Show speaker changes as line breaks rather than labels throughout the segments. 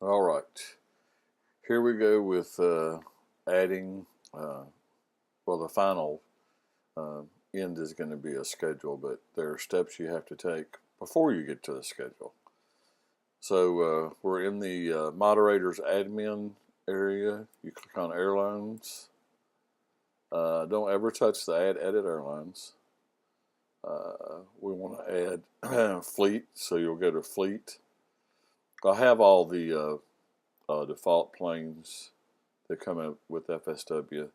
All right, here we go with adding. Well, the final uh, end is going to be a schedule, but there are steps you have to take before you get to the schedule. So we're in the moderator's admin area. You click on airlines. Don't ever touch the add edit airlines. We want to add fleet, so you'll go to fleet. I have all the default planes that come in with FSW,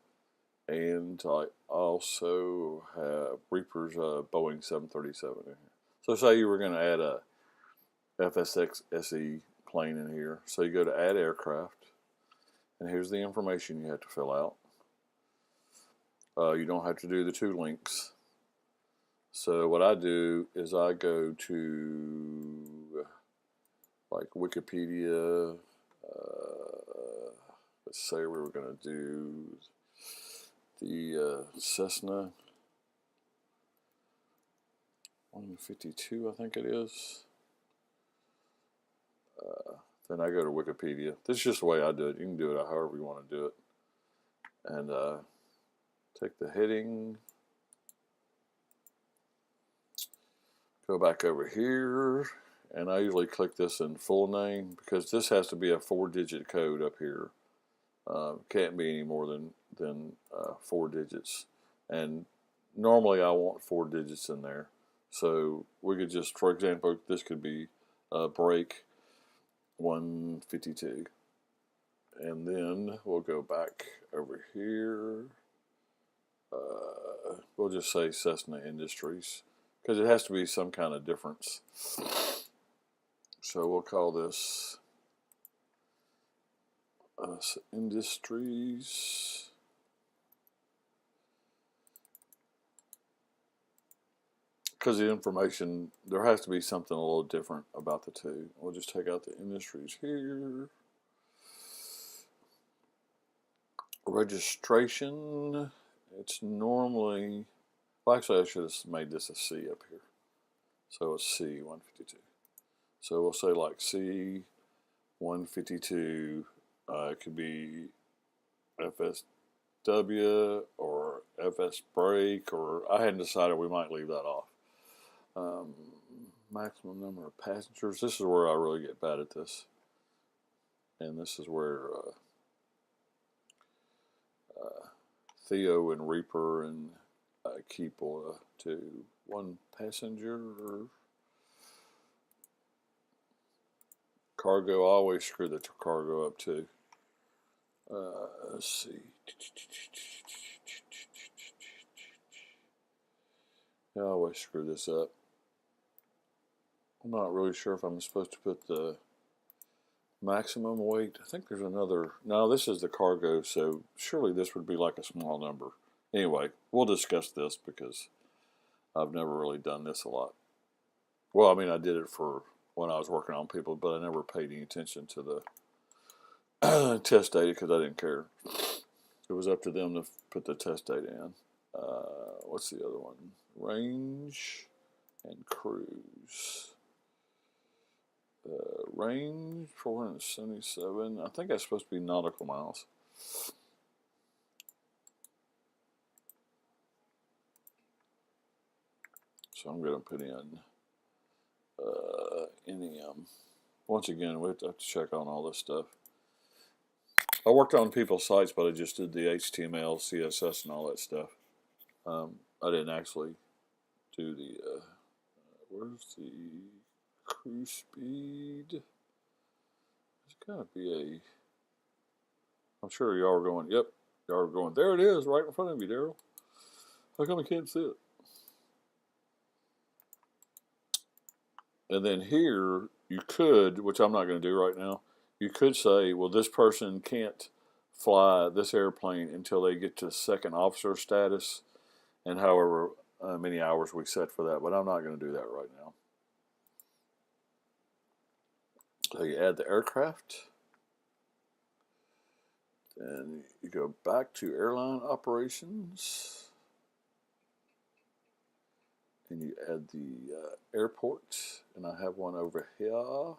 and I also have Reaper's Boeing 737 in here. So say you were going to add a FSX SE plane in here. So you go to add aircraft, and here's the information you have to fill out. You don't have to do the two links. So what I do is I go to like Wikipedia. Let's say we were going to do the Cessna 152, I think it is. Then I go to Wikipedia. This is just the way I do it. You can do it however you want to do it. And take the heading. Go back over here. And I usually click this in full name because this has to be a 4-digit code up here. Can't be any more than 4 digits. And normally I want 4 digits in there. So we could just, for example, this could be break 152. And then we'll go back over here. We'll just say Cessna Industries because it has to be some kind of difference. So we'll call this Industries. Because the information, there has to be something a little different about the two. We'll just take out the Industries here. Registration, it's normally, well, actually I should have made this a C up here. So it's C152. So we'll say like C152, it could be FSW or FS break, or I hadn't decided, we might leave that off. Maximum number of passengers. This is where I really get bad at this. And this is where Theo and Reaper and keep to 1 passenger. Cargo, I always screw the cargo up too. Let's see. Yeah, I always screw this up. I'm not really sure if I'm supposed to put the maximum weight. I think there's another. No, this is the cargo, so surely this would be like a small number. Anyway, we'll discuss this because I've never really done this a lot. Well, I mean, I did it for when I was working on people, but I never paid any attention to the test data because I didn't care. It was up to them to put the test data in. What's the other one? Range and cruise. Range 477. I think that's supposed to be nautical miles. So I'm going to put in NEM. Once again, we have to check on all this stuff. I worked on people's sites, but I just did the HTML, CSS, and all that stuff. I didn't actually do the, where's the cruise speed? There's got to be a, I'm sure y'all are going, yep, y'all are going, there it is, right in front of you, Daryl. How come I can't see it? And then here, you could, which I'm not going to do right now, you could say, well, this person can't fly this airplane until they get to second officer status, and however many hours we set for that, but I'm not going to do that right now. So you add the aircraft, and you go back to airline operations, and you add the airport, and I have one over here.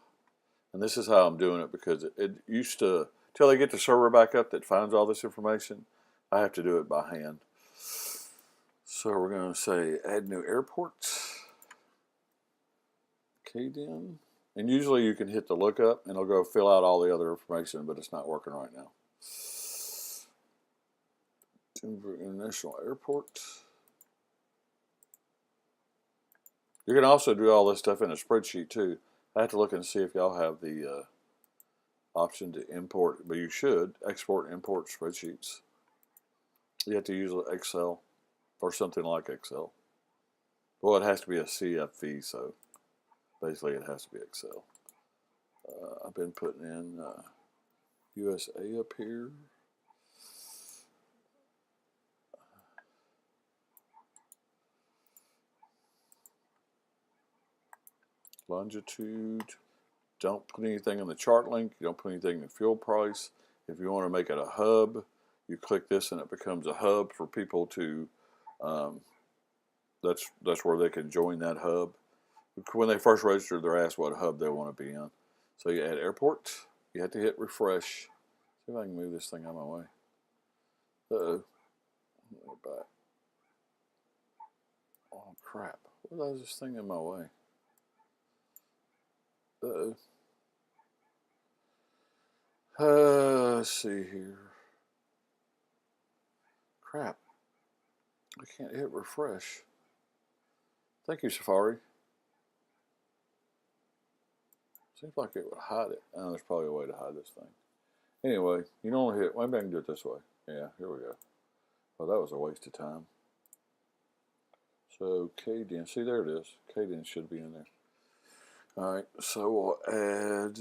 And this is how I'm doing it because it used to, till they get the server back up that finds all this information, I have to do it by hand. So we're going to say add new airport, KDN. And usually you can hit the lookup and it'll go fill out all the other information, but it's not working right now. Denver International Airport. You can also do all this stuff in a spreadsheet too. I have to look and see if y'all have the option to import, but you should export and import spreadsheets. You have to use Excel or something like Excel. Well, it has to be a CFV, so basically it has to be Excel. I've been putting in USA up here. Longitude. Don't put anything in the chart link. You don't put anything in the fuel price. If you want to make it a hub, you click this and it becomes a hub for people to, that's where they can join that hub. When they first register, they're asked what hub they want to be in. So you add airport. You have to hit refresh. See if I can move this thing out of my way. Uh-oh. Back. Oh, crap. What is this thing in my way? Uh-oh. Let's see here. Crap. I can't hit refresh. Thank you, Safari. Seems like it would hide it. Oh, there's probably a way to hide this thing. Anyway, you don't want to hit. Maybe I can do it this way. Yeah, here we go. Well, that was a waste of time. So KDN, see there it is. KDN should be in there. All right, so we'll add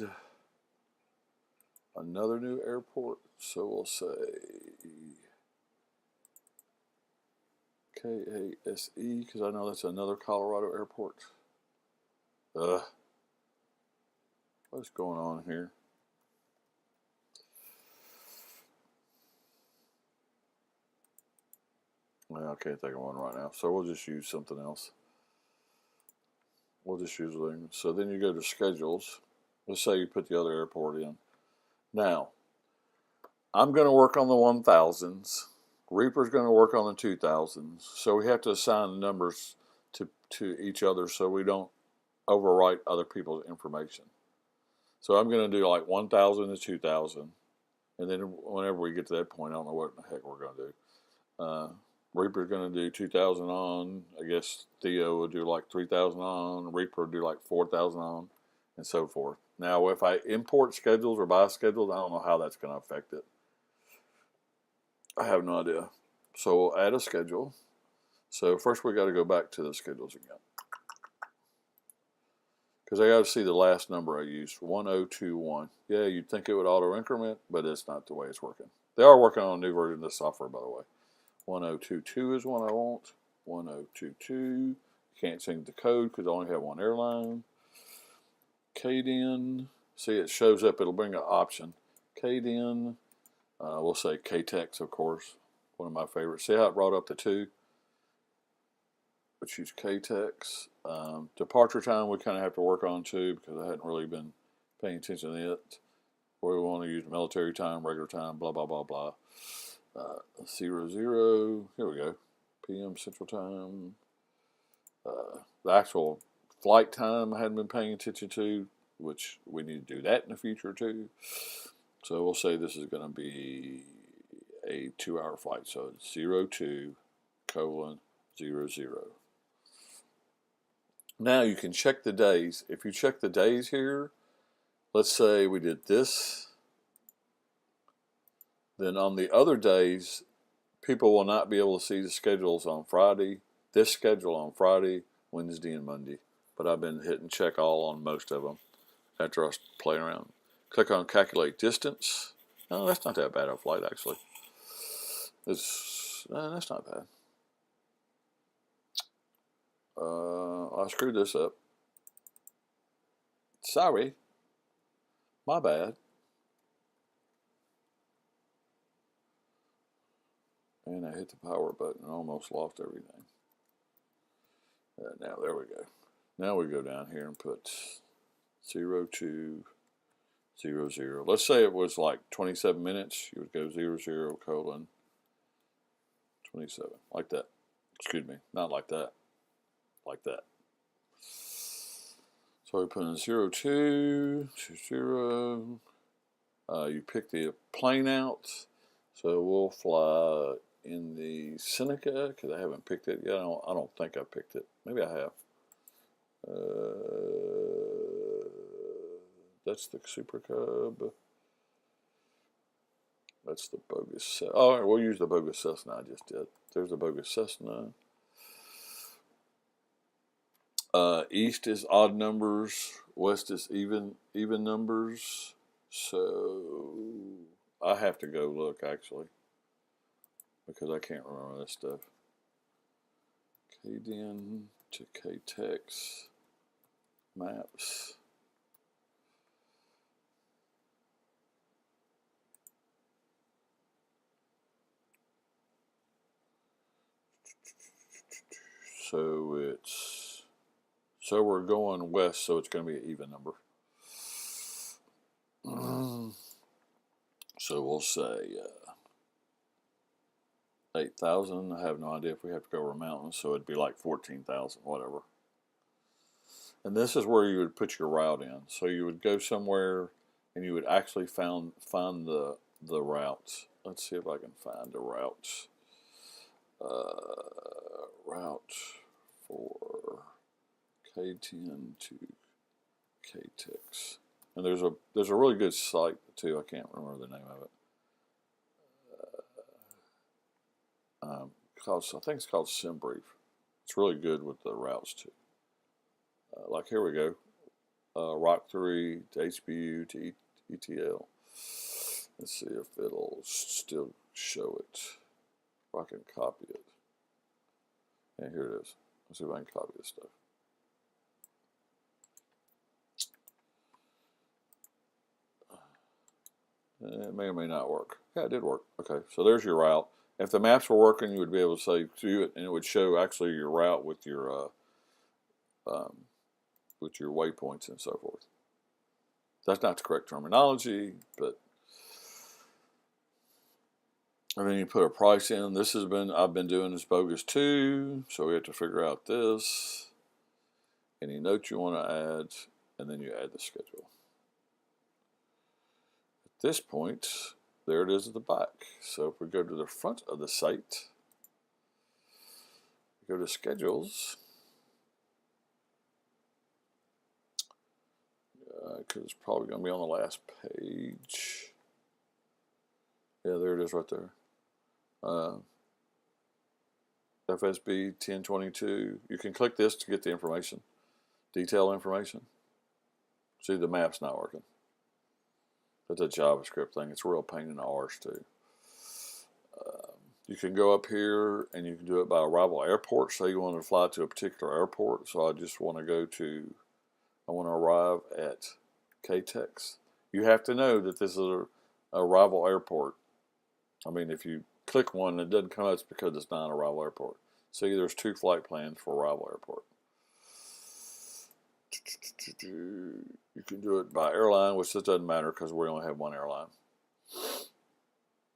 another new airport. So we'll say KASE because I know that's another Colorado airport. What's going on here? Well, I can't think of one right now, so we'll just use something else. We'll just use them. So then you go to schedules. Let's say you put the other airport in. Now, I'm going to work on the 1000s. Reaper's going to work on the 2000s. So we have to assign numbers to each other so we don't overwrite other people's information. So I'm going to do like 1000 to 2000. And then whenever we get to that point, I don't know what the heck we're going to do. Reaper's going to do 2,000 on. I guess Theo will do like 3,000 on. Reaper will do like 4,000 on, and so forth. Now, if I import schedules or buy schedules, I don't know how that's going to affect it. I have no idea. So we'll add a schedule. So first we got to go back to the schedules again. Because I got to see the last number I used, 1021. Yeah, you'd think it would auto increment, but it's not the way it's working. They are working on a new version of the software, by the way. 1022 is one I want. 1022. Can't change the code because I only have one airline. KDN. See, it shows up. It'll bring an option. KDN. We'll say KTEX, of course. One of my favorites. See how it brought up the 2? We'll choose KTEX. Departure time we kind of have to work on too because I hadn't really been paying attention to it. Or we want to use military time, regular time, blah, blah, blah, blah. 00, here we go. PM Central Time. The actual flight time I hadn't been paying attention to, which we need to do that in the future too. So we'll say this is going to be a 2-hour flight. So it's 02:00. Now you can check the days. If you check the days here, let's say we did this. Then on the other days, people will not be able to see the schedules on Friday, this schedule on Friday, Wednesday, and Monday. But I've been hitting check all on most of them after I play around. Click on calculate distance. No, that's not that bad of a flight, actually. That's not bad. I screwed this up. Sorry. My bad. And I hit the power button and almost lost everything. Now, there we go. Now we go down here and put 02. 0, 0. Let's say it was like 27 minutes. You would go 0, 0, colon 27, like that. Excuse me, not like that, like that. So we put in 0, 2, 2, 0. You pick the plane out. So we'll fly in the Seneca, because I haven't picked it yet. I don't think I picked it. Maybe I have. That's the Super Cub. That's the bogus. Oh, we'll use the bogus Cessna I just did. There's the bogus Cessna. East is odd numbers. West is even numbers. So I have to go look, actually, because I can't remember this stuff. KDN to KTEX maps. So we're going west, so it's going to be an even number. So we'll say 8,000. I have no idea if we have to go over mountains, so it'd be like 14,000, whatever. And this is where you would put your route in. So you would go somewhere, and you would actually find the routes. Let's see if I can find the routes. Route for K10 to KTEX. And there's a really good site too. I can't remember the name of it. I think it's called SimBrief. It's really good with the routes too. Like here we go. Rock 3 to HBU to ETL. Let's see if it'll still show it. If I can copy it. And here it is. Let's see if I can copy this stuff. It may or may not work. Yeah, it did work. Okay, so there's your route. If the maps were working, you would be able to say to it, and it would show actually your route with your waypoints and so forth. That's not the correct terminology, but and then you put a price in. I've been doing this bogus too, so we have to figure out this. Any notes you want to add, and then you add the schedule. At this point, there it is at the back. So if we go to the front of the site, go to schedules, because it's probably going to be on the last page. Yeah, there it is right there. FSB 1022. You can click this to get the information, detail information. See, the map's not working. That's a JavaScript thing. It's a real pain in the arse too. You can go up here and you can do it by arrival airport. Say you want to fly to a particular airport. So I just want to I want to arrive at KTEX. You have to know that this is a arrival airport. I mean, if you click one and it doesn't come up, it's because it's not an arrival airport. See, there's 2 flight plans for arrival airport. You can do it by airline, which just doesn't matter because we only have one airline.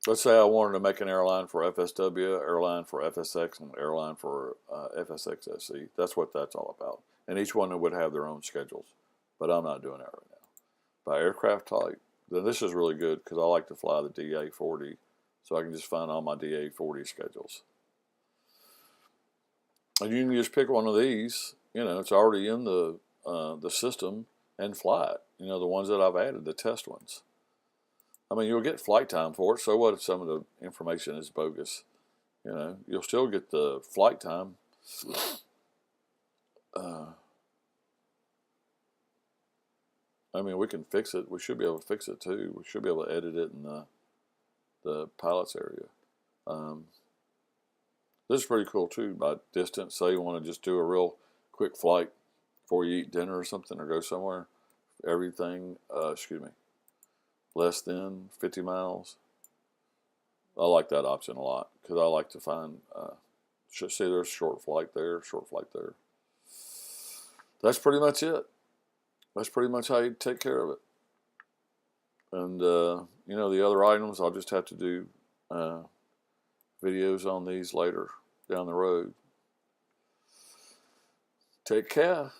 Let's say I wanted to make an airline for FSW, airline for FSX, and airline for FSXSC. That's what that's all about. And each one would have their own schedules. But I'm not doing that right now. By aircraft type, then this is really good because I like to fly the DA40, so I can just find all my DA40 schedules. And you can just pick one of these. You know, it's already in the system and fly it. You know, the ones that I've added, the test ones. I mean, you'll get flight time for it. So what if some of the information is bogus? You know, you'll still get the flight time. I mean, we can fix it. We should be able to fix it too. We should be able to edit it in the pilots area. This is pretty cool too. By distance, say you want to just do a real quick flight before you eat dinner or something or go somewhere. Everything, less than 50 miles. I like that option a lot because I like to find, see there's short flight there, short flight there. That's pretty much it. That's pretty much how you take care of it. And you know, the other items, I'll just have to do videos on these later down the road. Take care.